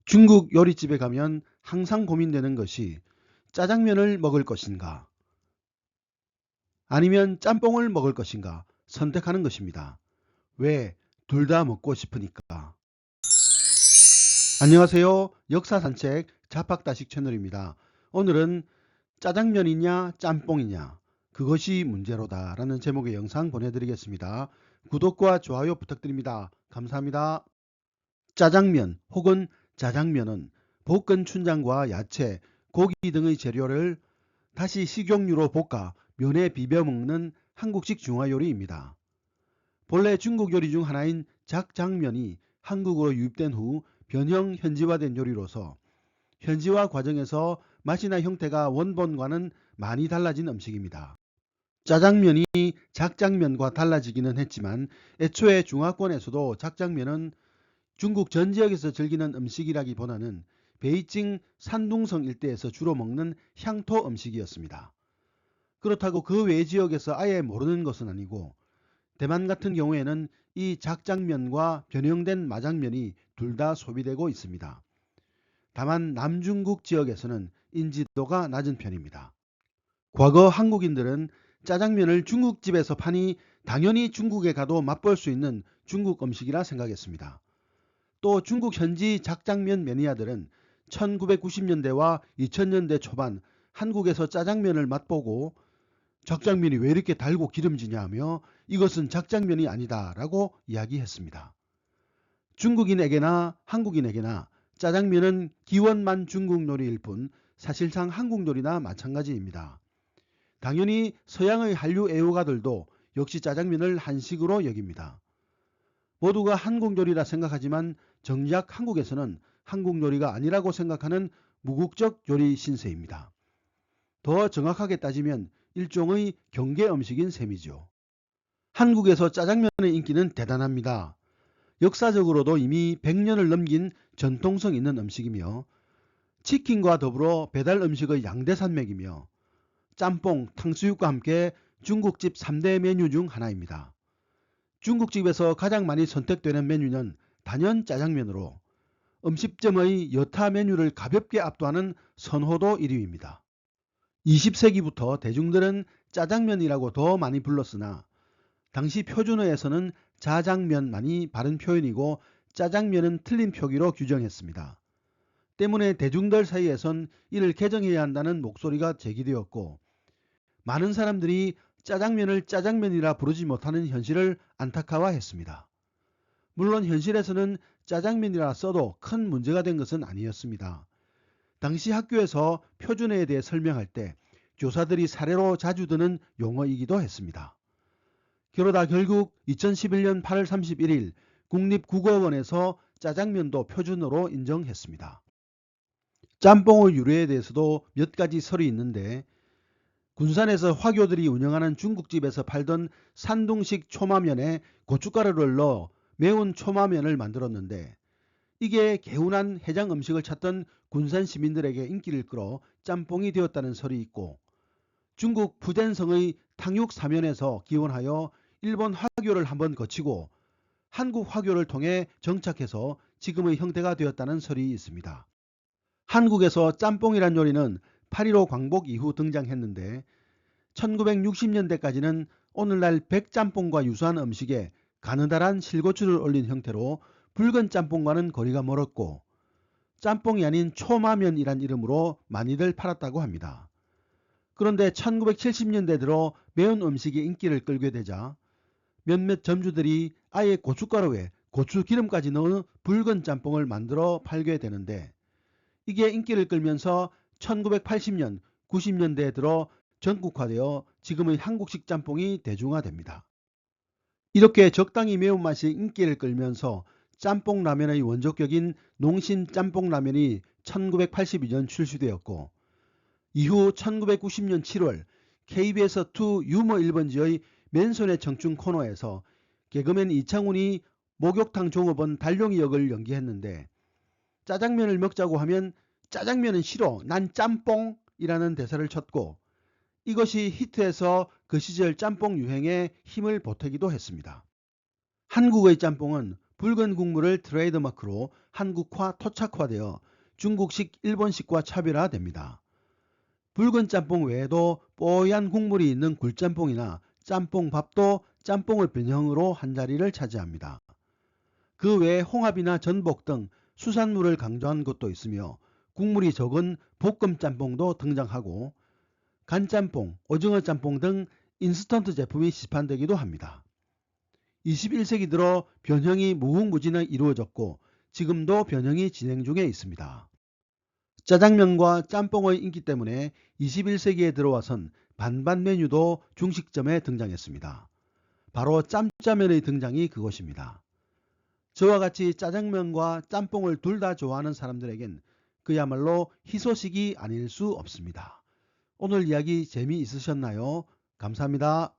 중국 요리집에 가면 항상 고민되는 것이 짜장면을 먹을 것인가 아니면 짬뽕을 먹을 것인가 선택하는 것입니다. 왜? 둘 다 먹고 싶으니까. 안녕하세요. 역사산책 자팍다식 채널입니다. 오늘은 짜장면이냐 짬뽕이냐 그것이 문제로다 라는 제목의 영상 보내드리겠습니다. 구독과 좋아요 부탁드립니다. 감사합니다. 짜장면 혹은 자장면은 볶은 춘장과 야채, 고기 등의 재료를 다시 식용유로 볶아 면에 비벼 먹는 한국식 중화요리입니다. 본래 중국 요리 중 하나인 작장면이 한국으로 유입된 후 변형 현지화된 요리로서 현지화 과정에서 맛이나 형태가 원본과는 많이 달라진 음식입니다. 짜장면이 작장면과 달라지기는 했지만 애초에 중화권에서도 작장면은 중국 전 지역에서 즐기는 음식이라기보다는 베이징 산둥성 일대에서 주로 먹는 향토 음식이었습니다. 그렇다고 그 외 지역에서 아예 모르는 것은 아니고 대만 같은 경우에는 이 작장면과 변형된 마장면이 둘 다 소비되고 있습니다. 다만 남중국 지역에서는 인지도가 낮은 편입니다. 과거 한국인들은 짜장면을 중국집에서 파니 당연히 중국에 가도 맛볼 수 있는 중국 음식이라 생각했습니다. 또 중국 현지 작장면 매니아들은 1990년대와 2000년대 초반 한국에서 짜장면을 맛보고 작장면이 왜 이렇게 달고 기름지냐 하며 이것은 작장면이 아니다 라고 이야기했습니다. 중국인에게나 한국인에게나 짜장면은 기원만 중국 요리일 뿐 사실상 한국 요리나 마찬가지입니다. 당연히 서양의 한류 애호가들도 역시 짜장면을 한식으로 여깁니다. 모두가 한국 요리라 생각하지만 정작 한국에서는 한국 요리가 아니라고 생각하는 무국적 요리 신세입니다. 더 정확하게 따지면 일종의 경계 음식인 셈이죠. 한국에서 짜장면의 인기는 대단합니다. 역사적으로도 이미 100년을 넘긴 전통성 있는 음식이며 치킨과 더불어 배달 음식의 양대 산맥이며 짬뽕, 탕수육과 함께 중국집 3대 메뉴 중 하나입니다. 중국집에서 가장 많이 선택되는 메뉴는 단연 짜장면으로 음식점의 여타 메뉴를 가볍게 압도하는 선호도 1위입니다. 20세기부터 대중들은 짜장면이라고 더 많이 불렀으나 당시 표준어에서는 자장면만이 바른 표현이고 짜장면은 틀린 표기로 규정했습니다. 때문에 대중들 사이에선 이를 개정해야 한다는 목소리가 제기되었고 많은 사람들이 짜장면을 짜장면이라 부르지 못하는 현실을 안타까워했습니다. 물론 현실에서는 짜장면이라 써도 큰 문제가 된 것은 아니었습니다. 당시 학교에서 표준어에 대해 설명할 때 교사들이 사례로 자주 드는 용어이기도 했습니다. 그러다 결국 2011년 8월 31일 국립국어원에서 짜장면도 표준어로 인정했습니다. 짬뽕의 유래에 대해서도 몇 가지 설이 있는데 군산에서 화교들이 운영하는 중국집에서 팔던 산둥식 초마면에 고춧가루를 넣어 매운 초마면을 만들었는데 이게 개운한 해장 음식을 찾던 군산 시민들에게 인기를 끌어 짬뽕이 되었다는 설이 있고 중국 푸젠성의 탕육 사면에서 기원하여 일본 화교를 한번 거치고 한국 화교를 통해 정착해서 지금의 형태가 되었다는 설이 있습니다. 한국에서 짬뽕이란 요리는 8.15 광복 이후 등장했는데 1960년대까지는 오늘날 백짬뽕과 유사한 음식에 가느다란 실고추를 올린 형태로 붉은 짬뽕과는 거리가 멀었고 짬뽕이 아닌 초마면이란 이름으로 많이들 팔았다고 합니다. 그런데 1970년대 들어 매운 음식이 인기를 끌게 되자 몇몇 점주들이 아예 고춧가루에 고추기름까지 넣은 붉은 짬뽕을 만들어 팔게 되는데 이게 인기를 끌면서 1980년, 90년대에 들어 전국화되어 지금의 한국식 짬뽕이 대중화됩니다. 이렇게 적당히 매운맛이 인기를 끌면서 짬뽕 라면의 원조격인 농신 짬뽕 라면이 1982년 출시되었고 이후 1990년 7월 KBS2 유머 1번지의 맨손의 청춘 코너에서 개그맨 이창훈이 목욕탕 종업원 달룡이 역을 연기했는데 짜장면을 먹자고 하면 짜장면은 싫어 난 짬뽕이라는 대사를 쳤고 이것이 히트해서 그 시절 짬뽕 유행에 힘을 보태기도 했습니다. 한국의 짬뽕은 붉은 국물을 트레이드마크로 한국화 토착화되어 중국식, 일본식과 차별화됩니다. 붉은 짬뽕 외에도 뽀얀 국물이 있는 굴짬뽕이나 짬뽕밥도 짬뽕의 변형으로 한자리를 차지합니다. 그 외에 홍합이나 전복 등 수산물을 강조한 것도 있으며 국물이 적은 볶음짬뽕도 등장하고 간짬뽕, 오징어 짬뽕 등 인스턴트 제품이 시판되기도 합니다. 21세기 들어 변형이 무궁무진하게 이루어졌고 지금도 변형이 진행 중에 있습니다. 짜장면과 짬뽕의 인기 때문에 21세기에 들어와선 반반 메뉴도 중식점에 등장했습니다. 바로 짬짜면의 등장이 그것입니다. 저와 같이 짜장면과 짬뽕을 둘 다 좋아하는 사람들에겐 그야말로 희소식이 아닐 수 없습니다. 오늘 이야기 재미있으셨나요? 감사합니다.